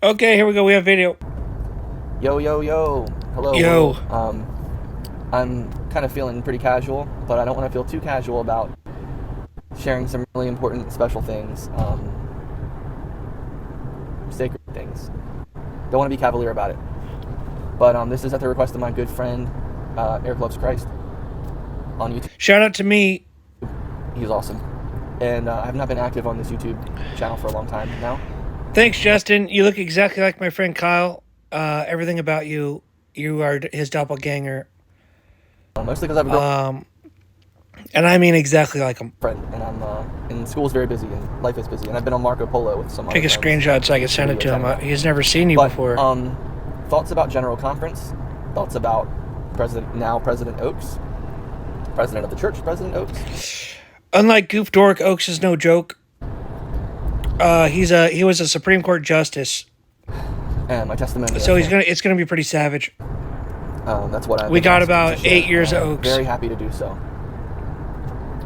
Okay, here we go. We have video. Yo, yo, yo. Hello. Yo. Hello. I'm kind of feeling pretty casual, but I don't want to feel too casual about sharing some really important, special things, sacred things. Don't want to be cavalier about it. But this is at the request of my good friend, Eric Loves Christ, on YouTube. Shout out to me. He's awesome. And I have not been active on this YouTube channel for a long time now. Thanks, Justin. You look exactly like my friend Kyle. Everything about you are his doppelganger. Mostly because I have a girlfriend, And I mean exactly like him. and and school's very busy, and life is busy, and I've been on Marco Polo with some Take a other friends. screenshot so I can send it to him. He's never seen you But before. thoughts about General Conference, thoughts about President Oaks, President of the Church, President Oaks. Unlike Goof Dork, Oaks is no joke. He was a Supreme Court justice, And my testimony. so it's gonna be pretty savage. That's what We got about 8 years of Oaks. Very happy to do so.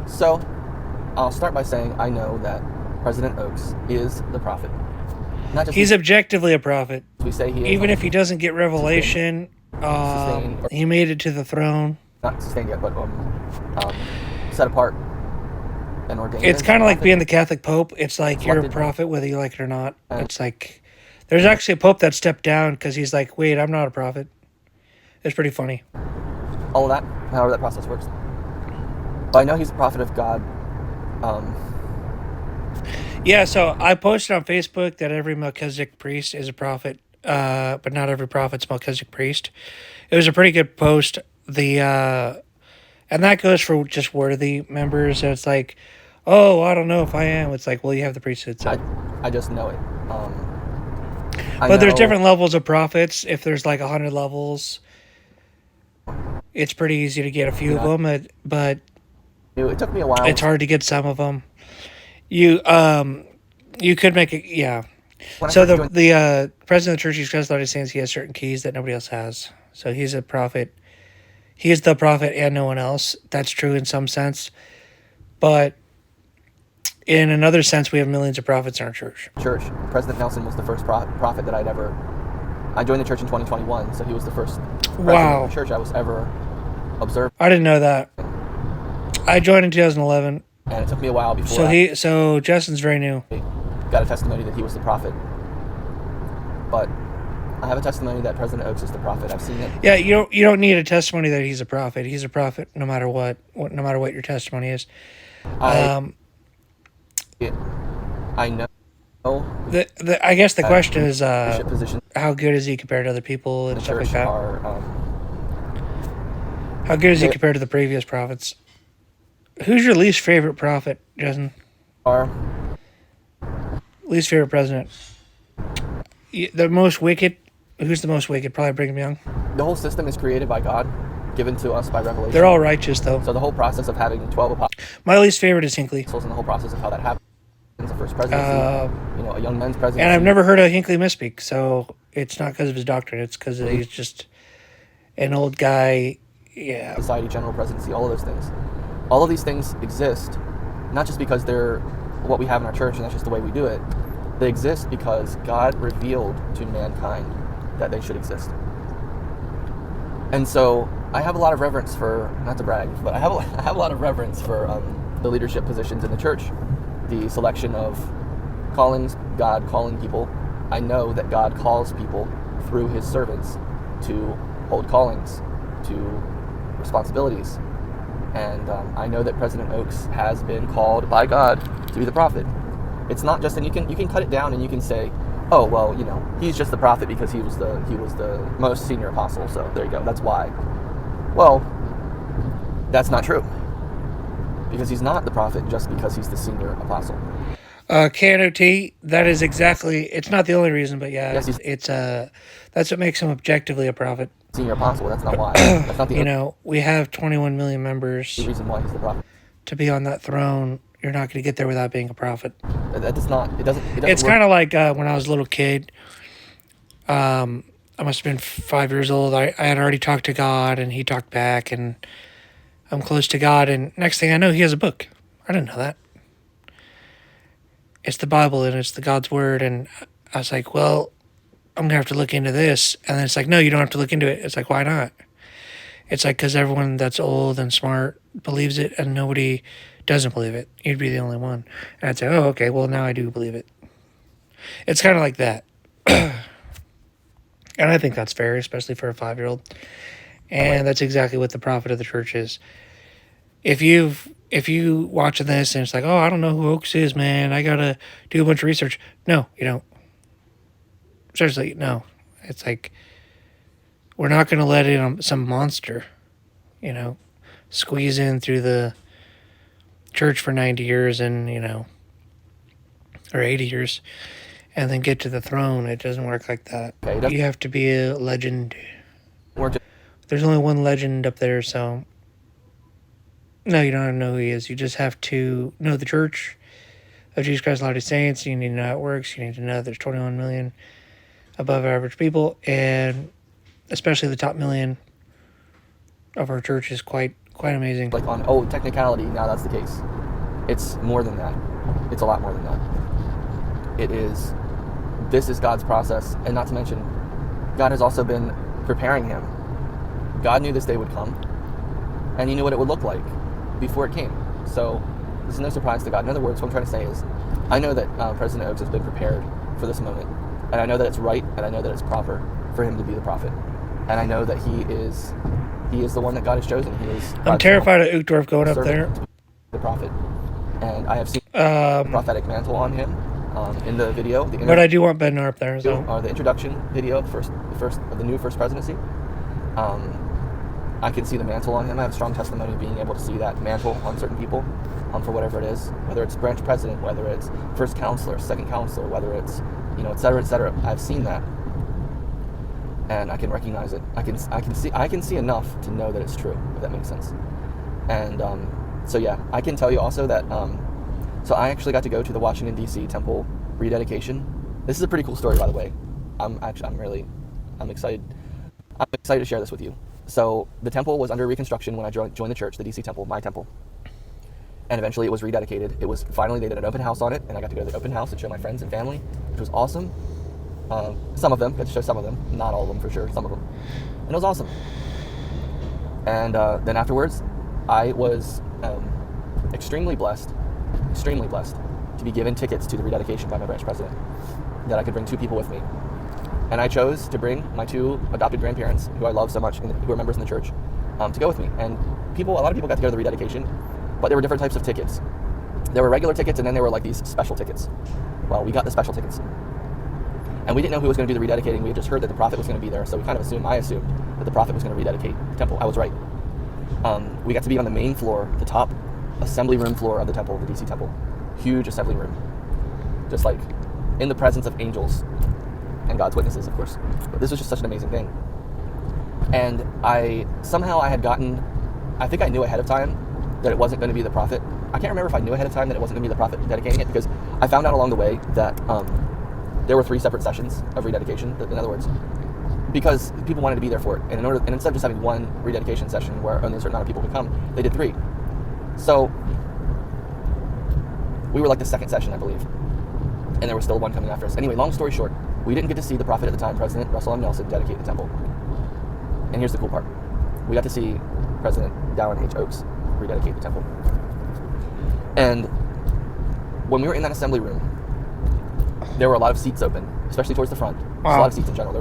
So, I'll start by saying I know that President Oaks is the prophet. Not just He's objectively a prophet. we say he is. Even if he doesn't get revelation, Sustained. he made it to the throne. Not sustained yet, but set apart and ordained. It's as kind a of like prophet. being the Catholic Pope. It's like you're a Selected. prophet whether you like it or not. And- It's like there's actually a Pope that stepped down because he's like, wait, I'm not a prophet. It's pretty funny. All of that, however that process works. But I know he's a prophet of God. Yeah, so I posted on Facebook that every Melchizedek priest is a prophet, but not every prophet's Melchizedek priest. It was a pretty good post. And that goes for just worthy members. And it's like, oh, I don't know if I am. It's like, well, you have the priesthood. So. I just know it. But there's different levels of prophets. If there's like 100 levels, it's pretty easy to get a few of them. But It took me a while. it's hard to get some of them. You could make it, yeah. When I So first joined- the president of the Church of Jesus Christ of Latter-day Saints, he has certain keys that nobody else has. So he's a prophet. He is the prophet and no one else. That's true in some sense. But in another sense, we have millions of prophets in our church. church, President Nelson was the first prophet that I joined the church in 2021, so he was the first president Wow. of the church I was ever observed, I didn't know that. I joined in 2011. and it took me a while before So Justin's very new. I got a testimony that he was the prophet. But I have a testimony that President Oaks is the prophet. I've seen it. Yeah, you don't need a testimony that he's a prophet. He's a prophet no matter what no matter what your testimony is. I know I guess the question is leadership positions how good is he compared to other people in and the stuff like church that? are How good is he compared to the previous prophets? Who's your least favorite prophet, Justin? Least favorite president? The most wicked? Who's the most wicked? Probably Brigham Young. the whole system is created by God, given to us by revelation. They're all righteous, though. So the whole process of having 12 My least favorite is Hinckley. apostles and the whole process of how that happens, the first presidency, a young men's presidency. And I've never heard of Hinckley misspeak, so it's not because of his doctrine. It's because he's just an old guy. Yeah. Society general presidency, all of those things. All of these things exist, not just because they're what we have in our church and that's just the way we do it. They exist because God revealed to mankind that they should exist. And so I have a lot of reverence for, not to brag, but I have a lot of reverence for the leadership positions in the church. The selection of callings, God calling people. I know that God calls people through his servants to hold callings, to responsibilities. And I know that President Oaks has been called by God to be the prophet. It's not just, and you can cut it down and you can say, oh well, he's just the prophet because he was the most senior apostle. So there you go. That's why. Well, that's not true. Because he's not the prophet just because he's the senior apostle. KNOT, that is exactly, it's not the only reason, but yeah, Yes, that's what makes him objectively a prophet. Senior apostle. That's not why. That's not the We have 21 million members. only reason why he's the prophet. To be on that throne, you're not going to get there without being a prophet. That does not. It doesn't. It's kind of like when I was a little kid. I must have been 5 years old. I had already talked to God, and he talked back, and I'm close to God. And next thing I know, he has a book. I didn't know that. It's the Bible, and it's the God's word. And I was like, well, I'm going to have to look into this. And then it's like, no, you don't have to look into it. It's like, why not? It's like, because everyone that's old and smart believes it and nobody doesn't believe it. You'd be the only one. And I'd say, oh, okay, well, now I do believe it. It's kind of like that. And I think that's fair, especially for a 5-year-old. And that's exactly what the prophet of the church is. If you watching this and it's like, oh, I don't know who Oaks is, man, I gotta do a bunch of research. No, you don't. Seriously, no. It's like, we're not gonna let in some monster, squeeze in through the church for 90 years and, or 80 years, and then get to the throne. It doesn't work like that. Okay, You have to be a legend. we're just, There's only one legend up there, so no, you don't have to know who he is. You just have to know the Church of Jesus Christ of Latter-day Saints. You need to know how it works. You need to know there's 21 million above average people, and especially the top million of our church is quite amazing. like on technicality, now that's the case. It's more than that. It's a lot more than that. This is God's process, and not to mention, God has also been preparing him. God knew this day would come, and he knew what it would look like before it came. So this is no surprise to God. In other words, what I'm trying to say is, I know that President Oaks has been prepared for this moment, and I know that it's right, and I know that it's proper for him to be the prophet, and I know that he is the one that God has chosen. He is. I'm terrified of Uchtdorf going up there. The prophet, and I have seen the prophetic mantle on him in the video. But I do want Bednar up there. So the introduction video of the new first presidency. I can see the mantle on him. I have a strong testimony of being able to see that mantle on certain people, for whatever it is, whether it's branch president, whether it's first counselor, second counselor, whether it's, et cetera, et cetera. I've seen that, and I can recognize it. I can see enough to know that it's true, if that makes sense. And so yeah, I can tell you also that. So I actually got to go to the Washington D.C. temple rededication. This is a pretty cool story, by the way. I'm excited. I'm excited to share this with you. So the temple was under reconstruction when I joined the church, the DC temple, my temple. And eventually it was rededicated. They did an open house on it, and I got to go to the open house and show my friends and family, which was awesome. Some of them, got to show some of them, not all of them for sure, some of them. And it was awesome. And then afterwards, I was extremely blessed to be given tickets to the rededication by my branch president, that I could bring 2 people with me. And I chose to bring my 2 adopted grandparents, who I love so much, and who are members in the church, to go with me. And a lot of people got to go to the rededication, but there were different types of tickets. There were regular tickets, and then there were like these special tickets. Well, we got the special tickets. And we didn't know who was going to do the rededicating. We had just heard that the prophet was going to be there, so I assumed that the prophet was going to rededicate the temple. I was right. We got to be on the main floor, the top assembly room floor of the temple, the DC temple. Huge assembly room. Just like in the presence of angels and God's witnesses, of course. But this was just such an amazing thing. And I think I knew ahead of time that it wasn't going to be the prophet. I can't remember if I knew ahead of time that it wasn't going to be the prophet dedicating it, because I found out along the way that there were 3 separate sessions of rededication. In other words, because people wanted to be there for it, and instead of just having one rededication session where only a certain amount of people could come, they did 3. So we were like the second session, I believe, and there was still one coming after us. Anyway, long story short, we didn't get to see the prophet at the time, President Russell M. Nelson, dedicate the temple. And here's the cool part. We got to see President Dallin H. Oaks rededicate the temple. And when we were in that assembly room, there were a lot of seats open, especially towards the front. Wow. There's a lot of seats in general.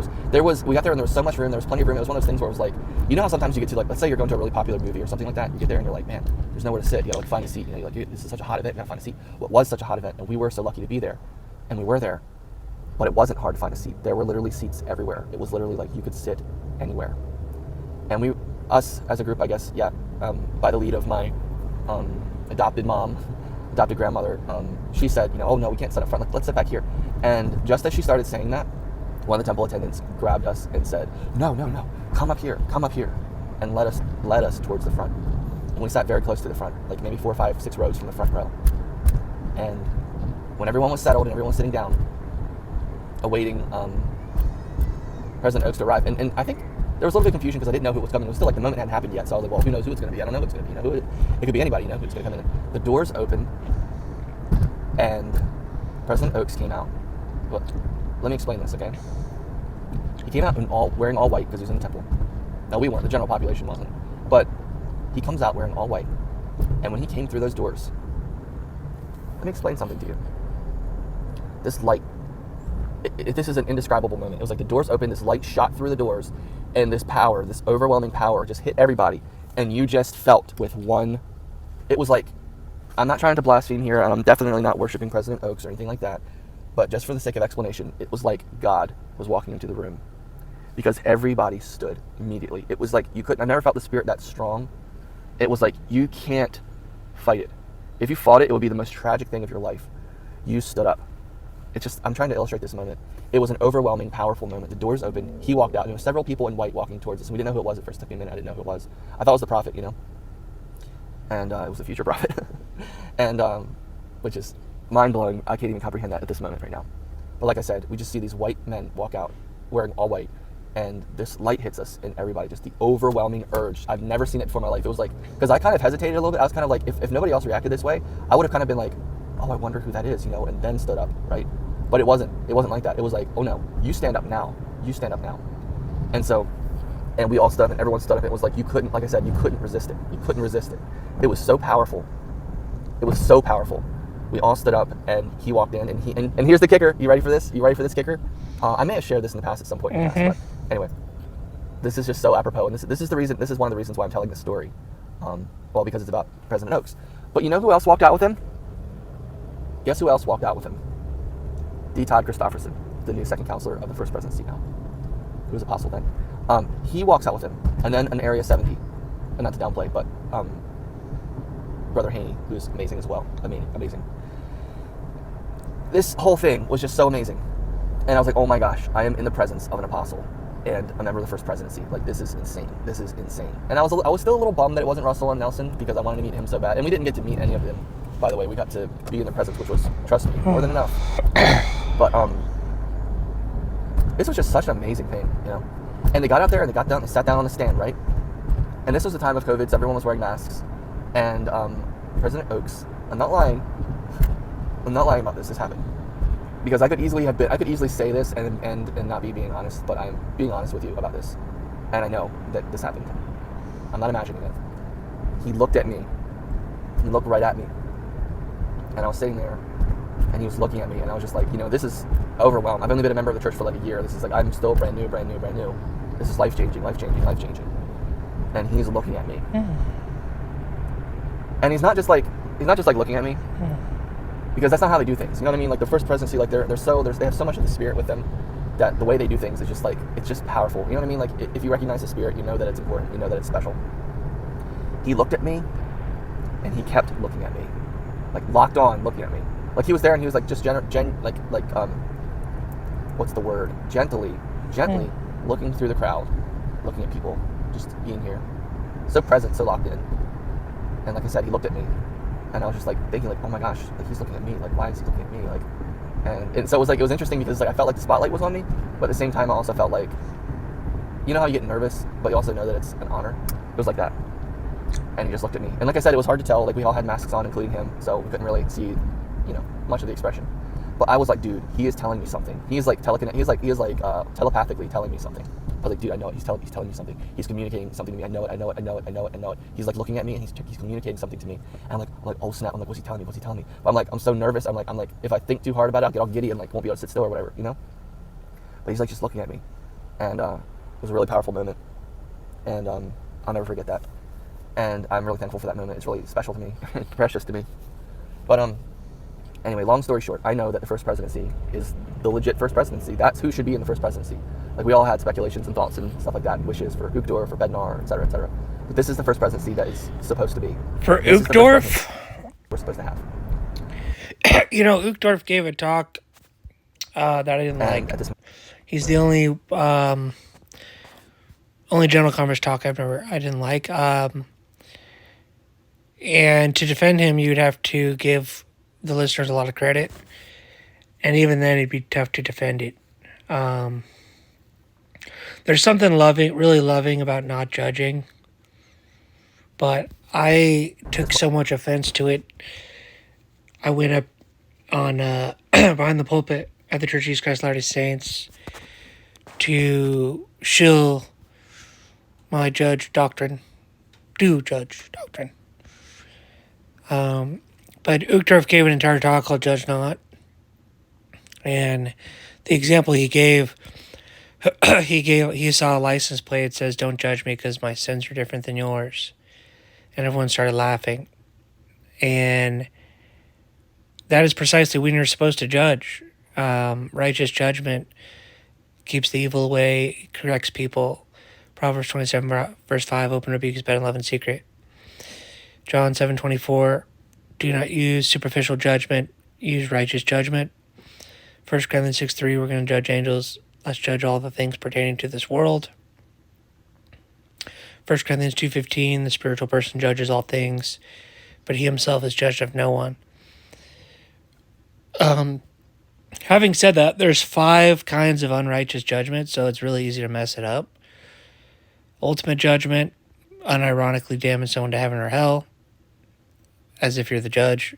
We got there and there was so much room, there was plenty of room. It was one of those things where it was like, how sometimes you get to, like, let's say you're going to a really popular movie or something like that, you get there and you're like, man, there's nowhere to sit. You gotta find a seat. You're like, this is such a hot event, you gotta find a seat. Well, it was such a hot event, and we were so lucky to be there. And we were there. But it wasn't hard to find a seat. There were literally seats everywhere. It was literally like you could sit anywhere. And us as a group, I guess, by the lead of my adopted grandmother, she said, oh no, we can't sit up front. Let's sit back here. And just as she started saying that, one of the temple attendants grabbed us and said, no, come up here, and led us towards the front. And we sat very close to the front, like maybe 4, 5, 6 rows from the front row. And when everyone was settled and everyone was sitting down, awaiting President Oaks to arrive, and I think there was a little bit of confusion because I didn't know who was coming. It was still like the moment hadn't happened yet, so I was like, well, who knows who it's going to be? I don't know who it's going to be. It could be anybody, who's going to come in. The doors opened, and President Oaks came out. But let me explain this, okay? He came out wearing all white because he was in the temple. No, we weren't. The general population wasn't. But he comes out wearing all white. And when he came through those doors, let me explain something to you. This light, this is an indescribable moment. It was like the doors opened, this light shot through the doors, and this power, this overwhelming power just hit everybody. And you just felt with one, it was like, I'm not trying to blaspheme here, and I'm definitely not worshiping President Oaks or anything like that, but just for the sake of explanation, it was like God was walking into the room. Because everybody stood immediately. It was like I never felt the Spirit that strong. It was like, you can't fight it. If you fought it, it would be the most tragic thing of your life. You stood up. It's just, I'm trying to illustrate this moment. It was an overwhelming, powerful moment. The doors opened. He walked out. There were several people in white walking towards us. And we didn't know who it was at first. It took me a minute. I didn't know who it was. I thought it was the prophet, And it was the future prophet. And which is mind-blowing. I can't even comprehend that at this moment right now. But like I said, we just see these white men walk out wearing all white. And this light hits us, and everybody, just the overwhelming urge. I've never seen it before in my life. It was like, because I kind of hesitated a little bit. I was kind of like, if nobody else reacted this way, I would have kind of been like, oh, I wonder who that is, and then stood up, right? But it wasn't like that. It was like, oh no, you stand up now. You stand up now. And so, and we all stood up, and everyone stood up. It was like, you couldn't, like I said, you couldn't resist it. You couldn't resist it. It was so powerful. It was so powerful. We all stood up, and he walked in, and here's the kicker. You ready for this? You ready for this kicker? I may have shared this in the past at some point in the past, but anyway, this is just so apropos, and this is the reason. This is one of the reasons why I'm telling this story. Well, because it's about President Oaks. But you know who else walked out with him? Guess who else walked out with him? D. Todd Christofferson, the new second counselor of the First Presidency now, who was apostle then. He walks out with him, and then an Area 70, and not to downplay, but Brother Haney, who's amazing as well. I mean, amazing. This whole thing was just so amazing. And I was like, oh my gosh, I am in the presence of an apostle and a member of the First Presidency. Like, this is insane. This is insane. And I was still a little bummed that it wasn't Russell and Nelson, because I wanted to meet him so bad. And we didn't get to meet any of them, by the way. We got to be in their presence, which was, trust me, more than enough. But this was just such an amazing thing, And they got out there, and they got down, they sat down on the stand, right? And this was the time of COVID, so everyone was wearing masks. And President Oaks, I'm not lying about this happened. Because I could easily say this and not be being honest, but I'm being honest with you about this. And I know that this happened. I'm not imagining it. He looked at me. He looked right at me. And I was sitting there, and he was looking at me, and I was just like, this is overwhelmed. I've only been a member of the church for like a year. This is like, I'm still brand new. This is life-changing. And he's looking at me. And he's not just like looking at me. Because that's not how they do things. You know what I mean? Like the First Presidency, like they have so much of the Spirit with them that the way they do things is just like, it's just powerful. You know what I mean? Like if you recognize the Spirit, you know that it's important. You know that it's special. He looked at me, and he kept looking at me, like locked on looking at me. Like he was there, and he was like just what's the word? Gently looking through the crowd, looking at people, just being here, so present, so locked in. And like I said, he looked at me. And I was just like thinking, like, oh my gosh, like he's looking at me, like why is he looking at me, like, and so it was interesting because like I felt like the spotlight was on me, but at the same time I also felt like, you know how you get nervous, but you also know that it's an honor. It was like that, and he just looked at me, and like I said, it was hard to tell. Like we all had masks on, including him, so we couldn't really see, much of the expression. But I was like, dude, he is telling me something. He is like telepathically telling me something. I was like, dude, I know it. He's telling me something. He's communicating something to me. I know it. He's like looking at me, and he's communicating something to me. And I'm like, oh snap. I'm like, what's he telling me? But I'm like, I'm so nervous. I'm like, if I think too hard about it, I'll get all giddy and like won't be able to sit still or whatever, But he's like just looking at me, and it was a really powerful moment, and I'll never forget that. And I'm really thankful for that moment. It's really special to me, precious to me. But anyway, long story short, I know that the First Presidency is the legit First Presidency. That's who should be in the First Presidency. Like, we all had speculations and thoughts and stuff like that, and wishes for Uchtdorf, for Bednar, et cetera, et cetera. But this is the First Presidency that is supposed to be. For Uchtdorf? We're supposed to have. Uchtdorf gave a talk that I didn't like. He's the only General Conference talk I didn't like. And to defend him, you'd have to give the listeners a lot of credit, and even then it'd be tough to defend it. There's something really loving about not judging, but I took so much offense to it. I went up on behind the pulpit at the Church of Jesus Christ of Latter-day Saints to shill my judge doctrine. Do judge doctrine. But Uchtdorf gave an entire talk called Judge Not. And the example he gave, he saw a license plate that says, "Don't judge me because my sins are different than yours." And everyone started laughing. And that is precisely when you're supposed to judge. Righteous judgment keeps the evil away, corrects people. Proverbs 27, verse 5, open rebuke is better than love in secret. John 7:24, do not use superficial judgment, use righteous judgment. 1 Corinthians 6:3, we're going to judge angels. Let's judge all the things pertaining to this world. 1 Corinthians 2:15, the spiritual person judges all things, but he himself is judged of no one. Having said that, there's 5 kinds of unrighteous judgment, so it's really easy to mess it up. Ultimate judgment, unironically damning someone to heaven or hell, as if you're the judge.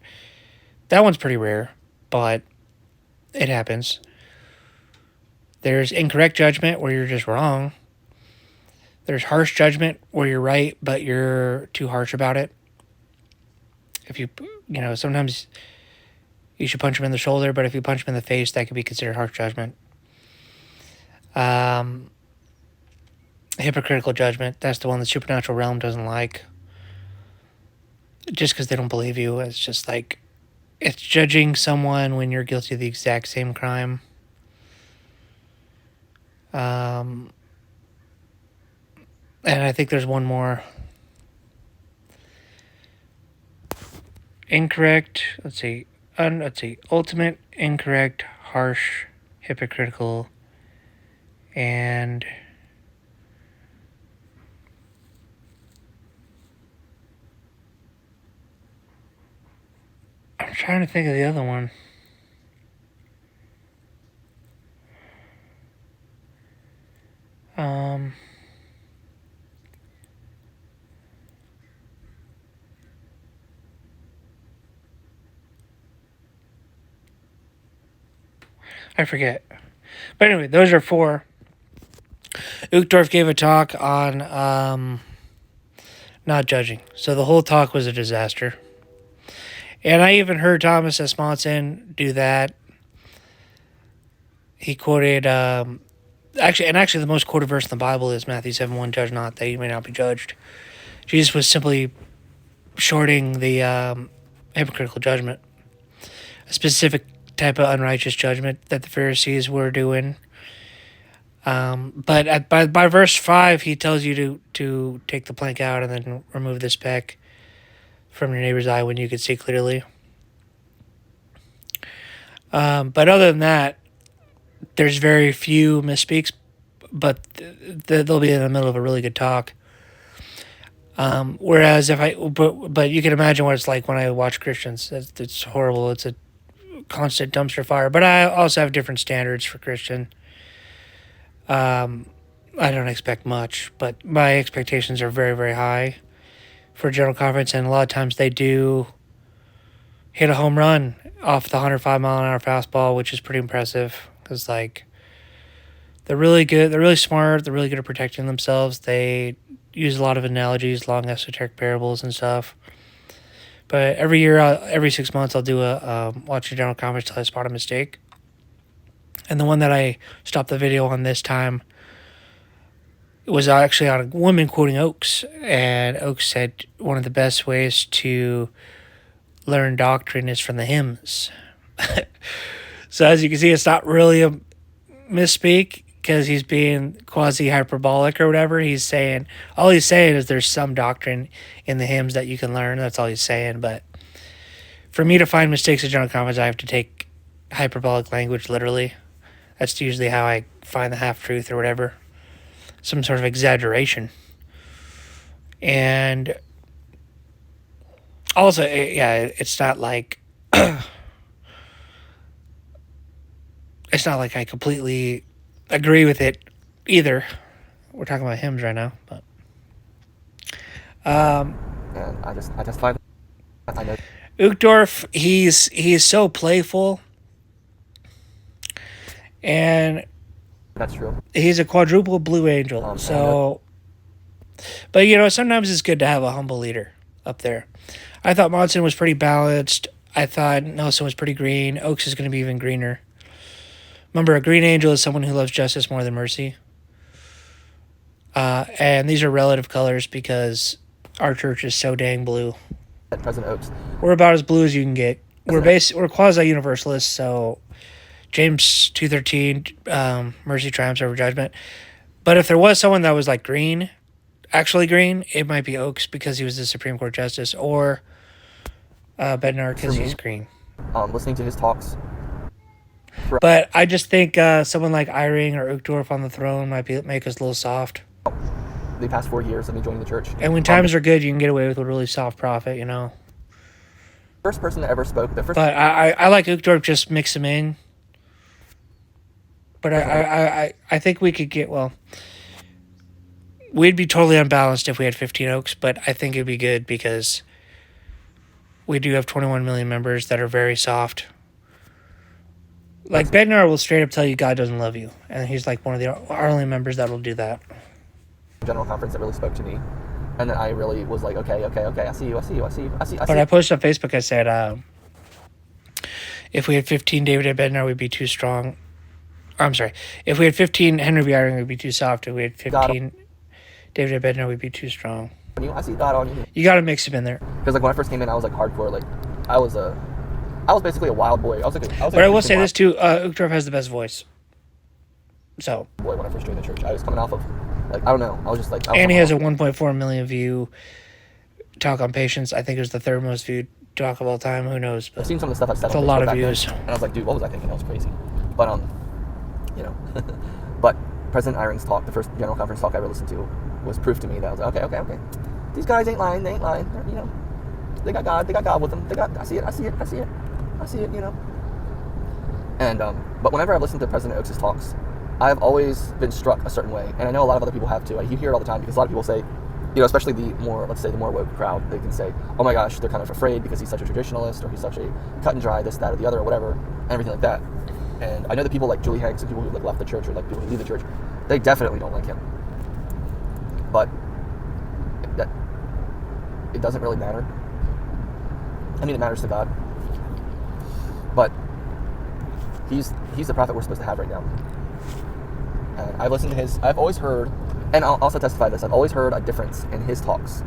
That one's pretty rare, but it happens. There's incorrect judgment, where you're just wrong. There's harsh judgment, where you're right, but you're too harsh about it. If sometimes you should punch him in the shoulder, but if you punch him in the face, that could be considered harsh judgment. Hypocritical judgment, that's the one the supernatural realm doesn't like. Just because they don't believe you. It's just like, it's judging someone when you're guilty of the exact same crime. And I think there's one more. Incorrect, let's see, ultimate, incorrect, harsh, hypocritical, and I'm trying to think of the other one. I forget. But anyway, those are 4. Uchtdorf gave a talk on not judging. So the whole talk was a disaster. And I even heard Thomas S. Monson do that. He quoted, actually the most quoted verse in the Bible is Matthew 7:1, judge not, that you may not be judged. Jesus was simply shorting the hypocritical judgment. A specific type of unrighteous judgment that the Pharisees were doing. But by verse 5, he tells you to take the plank out and then remove the speck from your neighbor's eye when you could see clearly. But other than that, there's very few misspeaks, but they'll be in the middle of a really good talk. Whereas but you can imagine what it's like when I watch Christians. It's horrible. It's a constant dumpster fire. But I also have different standards for Christian. I don't expect much, but my expectations are very, very high for General Conference, and a lot of times they do hit a home run off the 105-mile-an-hour fastball, which is pretty impressive because, like, they're really good. They're really smart. They're really good at protecting themselves. They use a lot of analogies, long esoteric parables and stuff. But every year, every 6 months, I'll do a watch a General Conference till I spot a mistake. And the one that I stopped the video on this time was actually on a woman quoting Oakes. And Oakes said one of the best ways to learn doctrine is from the hymns. So as you can see, it's not really a misspeak because he's being quasi-hyperbolic or whatever. All he's saying is there's some doctrine in the hymns that you can learn. That's all he's saying. But for me to find mistakes at General Conference, I have to take hyperbolic language literally. That's usually how I find the half-truth or whatever. Some sort of exaggeration. And also, it's not like it's not like I completely agree with it either. We're talking about hymns right now, but And I just find I know Uchtdorf, he's so playful, and That's true. He's a quadruple blue angel. So, but sometimes it's good to have a humble leader up there. I thought Monson was pretty balanced. I thought Nelson was pretty green. Oaks is going to be even greener. Remember, a green angel is someone who loves justice more than mercy. And these are relative colors because our church is so dang blue. President Oaks. We're about as blue as you can get. We're quasi-universalists, so James 2:13, mercy triumphs over judgment. But if there was someone that was like green, actually green, it might be Oaks because he was the Supreme Court Justice, or Bednar because he's green. Listening to his talks. But I just think someone like Eyring or Uchtdorf on the throne might make us a little soft. The past 4 years of me joining the church. And when times are good, you can get away with a really soft prophet, First person that ever spoke. But I like Uchtdorf, just mix him in. But I think we could get, we'd be totally unbalanced if we had 15 Oaks, but I think it'd be good because we do have 21 million members that are very soft. Like, Bednar will straight up tell you God doesn't love you, and he's like one of our only members that will do that. General conference that really spoke to me, and then I really was like, okay, I see you. But I posted on Facebook, I said, if we had 15 David and Bednar, we'd be too strong. I'm sorry. If we had 15 Henry B. Eyring, we'd be too soft. If we had 15 David and Bednar, we'd be too strong. I see God on you. You got to mix him in there. Because like when I first came in, I was like hardcore. Like I was basically a wild boy. But I will say this too: Uchtdorf has the best voice. So. Boy, when I first joined the church, I was coming off of, like, I don't know. I was just like. And he has a 1.4 million view talk on patience. I think it was the third most viewed talk of all time. Who knows? But I've seen some of the stuff I've said. It's a lot of views. And I was like, dude, what was I thinking? That was crazy. But but President Eyring's talk, the first general conference talk I ever listened to, was proof to me that I was like, okay. These guys ain't lying. They ain't lying. They got God. They got God with them. I see it. And but whenever I listen to President Oaks' talks, I've always been struck a certain way, and I know a lot of other people have too. You hear it all the time because a lot of people say, especially the more woke crowd, they can say, oh my gosh, they're kind of afraid because he's such a traditionalist, or he's such a cut and dry, this, that, or the other, or whatever, and everything like that. And I know that people like Julie Hanks and people who like left the church, or like people who leave the church, they definitely don't like him. But it doesn't really matter. I mean, it matters to God. But he's the prophet we're supposed to have right now. And I've listened to I've always heard, and I'll also testify this, I've always heard a difference in his talks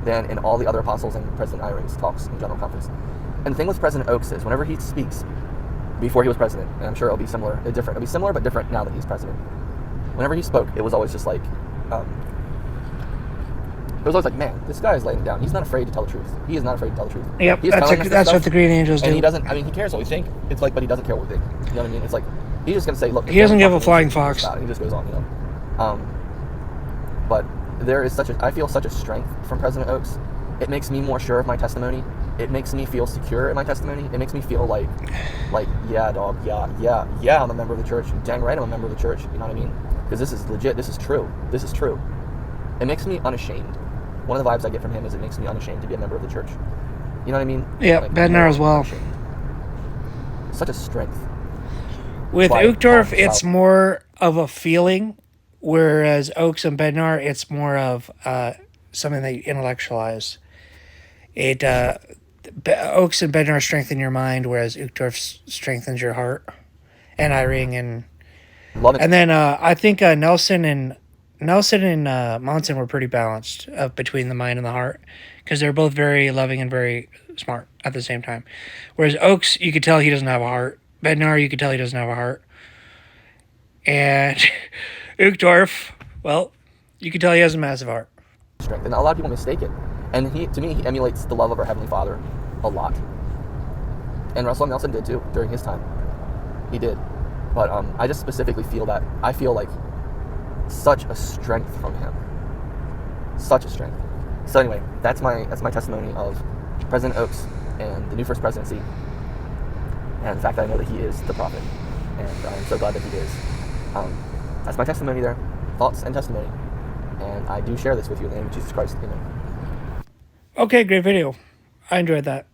than in all the other apostles and President Eyring's talks in General Conference. And the thing with President Oaks is, whenever he speaks, before he was president, and I'm sure it'll be similar but different now that he's president. Whenever he spoke, it was always just like, man, this guy is laying it down. He's not afraid to tell the truth. He is not afraid to tell the truth. Yep, that's what the Green Angels do. And he doesn't, he cares what we think. It's like, but he doesn't care what we think. You know what I mean? It's like, he's just going to say, look. He doesn't give a flying fox. He just goes on, But there is I feel such a strength from President Oaks. It makes me more sure of my testimony. It makes me feel secure in my testimony. It makes me feel like, yeah, dog, yeah, I'm a member of the church. Dang right, I'm a member of the church. You know what I mean? Because this is legit. This is true. It makes me unashamed. One of the vibes I get from him is it makes me unashamed to be a member of the church. You know what I mean? Yeah, Bednar as well. Such a strength. With Uchtdorf, it's more of a feeling, whereas Oaks and Bednar, it's more of something that you intellectualize. Oaks and Bednar strengthen your mind, whereas Uchtdorf strengthens your heart, and Eyring and love it. And then I think Nelson and Monson were pretty balanced between the mind and the heart, because they're both very loving and very smart at the same time. Whereas Oaks, you could tell he doesn't have a heart. Bednar, you could tell he doesn't have a heart. And Uchtdorf, well, you could tell he has a massive heart. Strength, and a lot of people mistake it. And to me, he emulates the love of our Heavenly Father a lot. And Russell Nelson did too during his time. He did. But I just specifically feel that. I feel like such a strength from him. Such a strength. So anyway, that's my testimony of President Oaks and the new First Presidency, and the fact that I know that he is the prophet, and I'm so glad that he is. That's my testimony there, thoughts and testimony, and I do share this with you in the name of Jesus Christ. Amen. Okay, great video. I enjoyed that.